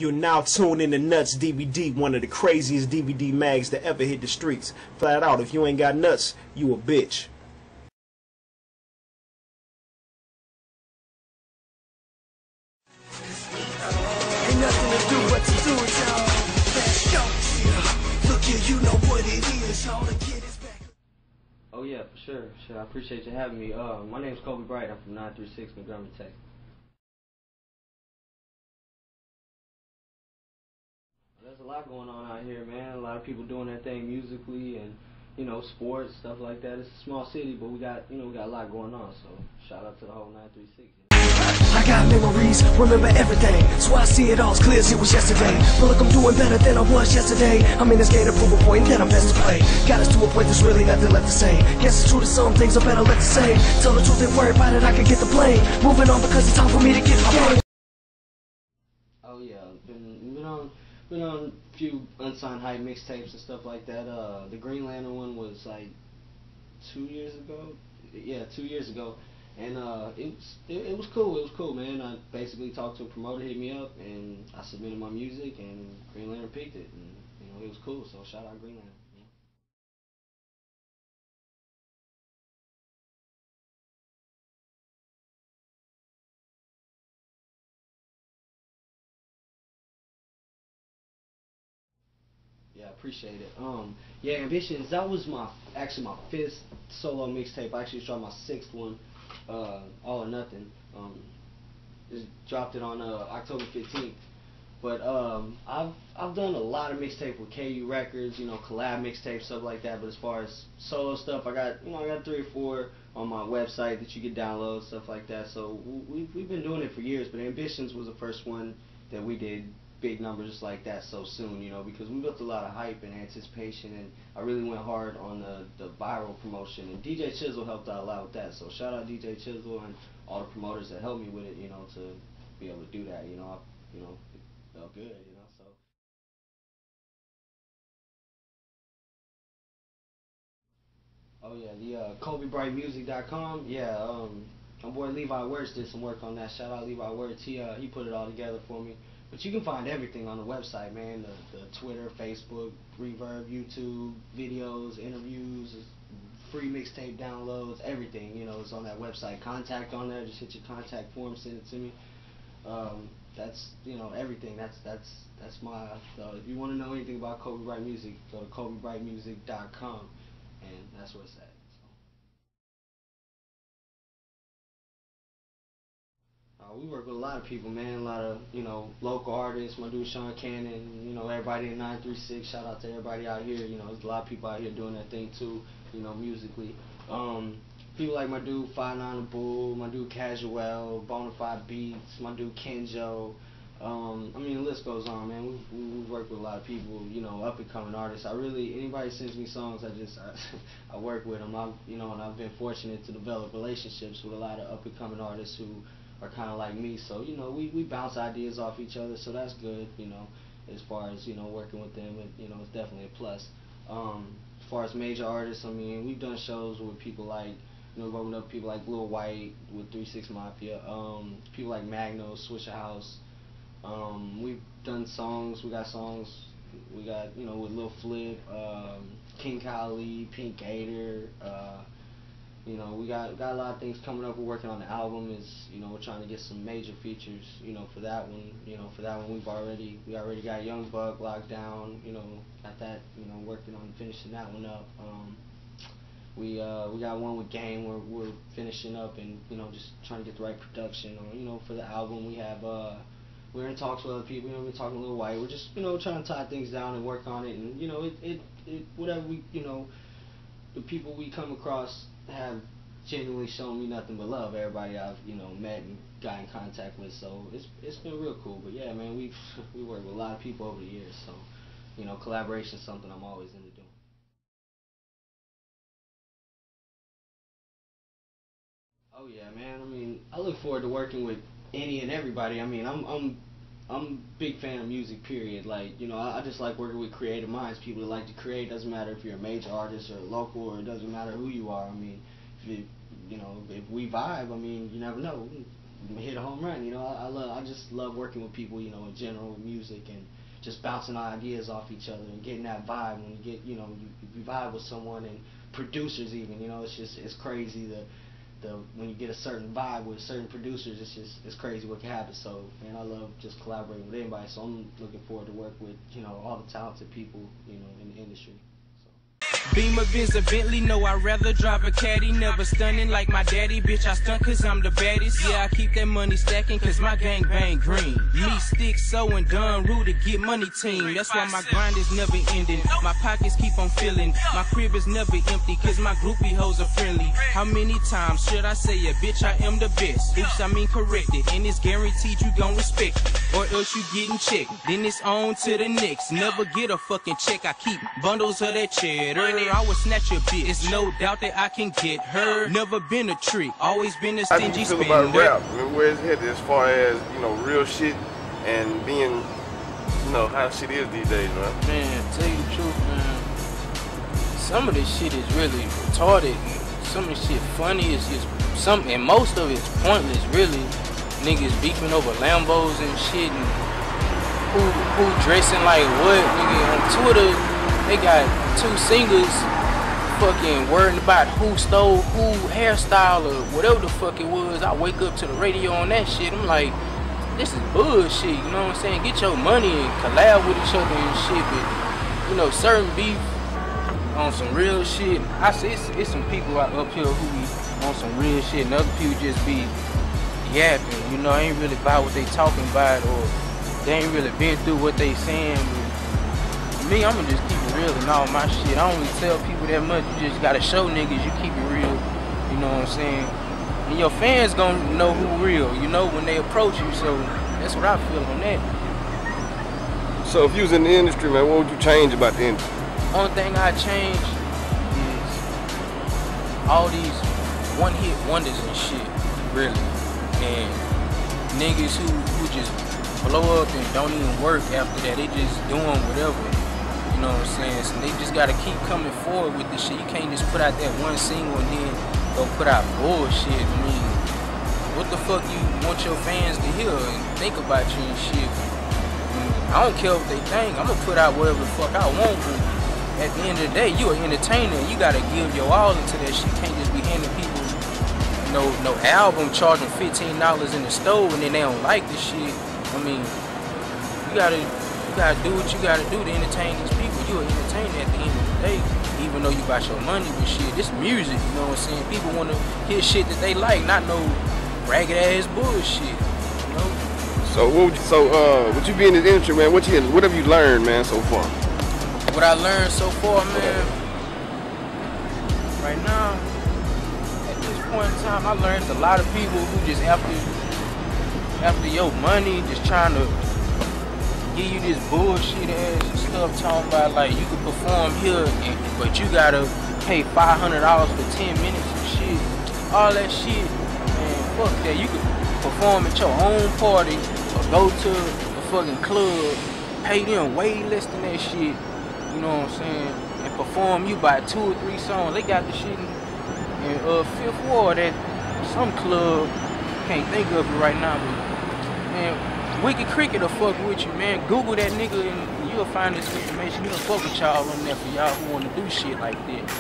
You're now tuned in to Nuts DVD, one of the craziest DVD mags that ever hit the streets. Flat out, if you ain't got nuts, you a bitch. Ain't nothing to do but to do it, y'all. Let's go. Look here, you know what it is, y'all. The kid is back. Oh yeah, for sure. I appreciate you having me. My name's COLBY Bright. I'm from 936 Montgomery, Texas. There's a lot going on out here, man. A lot of people doing their thing musically and, you know, sports, stuff like that. It's a small city, but we got a lot going on. So shout out to the whole 936. I got memories, remember everything, so I see it all as clear as it was yesterday. Feel like I'm doing better than I was yesterday. I'm in this game to prove a point that I'm best to play. Got us to a point there's really nothing left to say. Guess it's true that some things are better left to say. Tell the truth, ain't worry about it, I can get the blame. Moving on because it's time for me to get my game. Oh yeah, been on a few unsigned hype mixtapes and stuff like that. The Green Lantern one was like 2 years ago. Yeah, 2 years ago. And it was cool. It was cool, man. I basically talked to a promoter, hit me up, and I submitted my music, and Green Lantern picked it, and it was cool. So shout out Green Lantern. Yeah, I appreciate it. Yeah, Ambitions. That was actually my fifth solo mixtape. I actually dropped my sixth one, All or Nothing. Just dropped it on October 15th. But I've done a lot of mixtape with KU Records, collab mixtapes, stuff like that. But as far as solo stuff, I got 3 or 4 on my website that you can download, stuff like that. So we've been doing it for years. But Ambitions was the first one that we did big numbers just like that so soon, because we built a lot of hype and anticipation, and I really went hard on the viral promotion, and DJ Chisel helped out a lot with that. So shout out DJ Chisel and all the promoters that helped me with it, to be able to do that. It felt good, so. Oh yeah, the ColbyBrightMusic.com. Yeah, my boy Levi Wertz did some work on that. Shout out Levi Wertz. He put it all together for me. But you can find everything on the website, man. The Twitter, Facebook, Reverb, YouTube, videos, interviews, free mixtape downloads, everything. It's on that website. Contact on there. Just hit your contact form, send it to me. That's everything. That's my. If you want to know anything about COLBY Bright Music, go to ColbyBrightMusic.com, and that's where it's at. We work with a lot of people, man. A lot of, local artists. My dude Sean Cannon, everybody in 936. Shout out to everybody out here. There's a lot of people out here doing their thing too, musically. People like my dude 5'9" the Bull, my dude Casual, Bonafide Beats, my dude Kenjo. The list goes on, man. We work with a lot of people, up and coming artists. Anybody sends me songs, I work with them. And I've been fortunate to develop relationships with a lot of up and coming artists who are kind of like me, so we bounce ideas off each other, so that's good, as far as working with them, it's definitely a plus. As far as major artists, we've done shows with people like, working up people like Lil White with 3-6 Mafia, people like Magno, Swisher House. We've done songs. We got with Lil Flip, King Kali, Pink Gator. We got a lot of things coming up. We're working on the album. We're trying to get some major features. For that one. For that one, we already got Young Buck locked down. Got that. Working on finishing that one up. We got one with Game where we're finishing up and just trying to get the right production. For the album, we have we're in talks with other people. We're talking a Lil White. We're just trying to tie things down and work on it. And whatever we the people we come across have genuinely shown me nothing but love. Everybody I've met and got in contact with, so it's been real cool. But yeah, man, we work with a lot of people over the years, so collaboration is something I'm always into doing. Oh yeah, man. I look forward to working with any and everybody. I'm a big fan of music, period. Like, I just like working with creative minds, people that like to create. Doesn't matter if you're a major artist or local, or it doesn't matter who you are. If we vibe, you never know. hit a home run. You know, I just love working with people, you know, in general with music and just bouncing ideas off each other and getting that vibe. When you get, you know, you vibe with someone, and producers even, you know, it's crazy when you get a certain vibe with certain producers, it's crazy what can happen. So, man, I love just collaborating with anybody. So I'm looking forward to work with, you know, all the talented people, you know, in the industry. Beamer, Benz, or Bentley, no, I'd rather drive a caddy. Never stunning like my daddy, bitch, I stunt cause I'm the baddest. Yeah, I keep that money stacking cause my gang bang green. Me, stick, so and done, rule to get money team. That's why my grind is never ending. My pockets keep on filling. My crib is never empty cause my groupie hoes are friendly. How many times should I say it, bitch, I am the best? Oops, I mean corrected, and it's guaranteed you gon' respect it, or else you getting checked. Then it's on to the next. Never get a fucking check, I keep bundles of that cheddar. I would snatch a bitch. It's no doubt that I can get her. Never been a trick, always been a stingy spender. How do you feel about rap? I mean, where's it headed as far as, you know, real shit and being, you know, how shit is these days, man? Man, tell you the truth, man. Some of this shit is really retarded. Some of this shit funny. It's just and most of it's pointless, really. Niggas beefing over Lambos and shit, and who dressing like what, nigga. On Twitter, they got two singers fucking worrying about who stole who hairstyle or whatever the fuck it was. I wake up to the radio on that shit. I'm like, this is bullshit, you know what I'm saying? Get your money and collab with each other and shit, but, you know, certain beef on some real shit. I see it's some people out up here who be on some real shit, and other people just be yapping, you know, ain't really about what they talking about, or they ain't really been through what they saying. Me, I'ma just keep it real and all my shit. I don't really tell people that much. You just gotta show niggas you keep it real. You know what I'm saying? And your fans gonna know who real, you know, when they approach you. So that's what I feel on that. So if you was in the industry, man, what would you change about the industry? Only thing I change is all these one-hit wonders and shit, really. And niggas who just blow up and don't even work after that. They just doing whatever. You know what I'm saying? So they just gotta keep coming forward with this shit. You can't just put out that one single and then go put out bullshit. I mean, what the fuck you want your fans to hear and think about you and shit? I don't care what they think. I'm gonna put out whatever the fuck I want, but at the end of the day, you an entertainer. You gotta give your all into that shit. You can't just be handing people no album charging $15 in the store and then they don't like the shit. I mean, you gotta do what you gotta do to entertain these people. You an entertainer at the end of the day, even though you got your money, but shit, this music, you know what I'm saying? People wanna hear shit that they like, not no ragged ass bullshit, you know? So what you be in this industry, man, what have you learned, man, so far? What I learned so far, man, right now, at this point in time, I learned a lot of people who just after your money, just trying to give you this bullshit ass stuff, talking about like you can perform here, but you gotta pay $500 for 10 minutes and shit. All that shit, man, fuck that. You can perform at your own party or go to a fucking club, pay them way less than that shit, you know what I'm saying, and perform you by 2 or 3 songs. They got the shit in 5th Ward at some club. Can't think of it right now, but man, Wicked Cricket will fuck with you, man. Google that nigga and you'll find this information. He'll fuck with y'all on there for y'all who wanna do shit like that.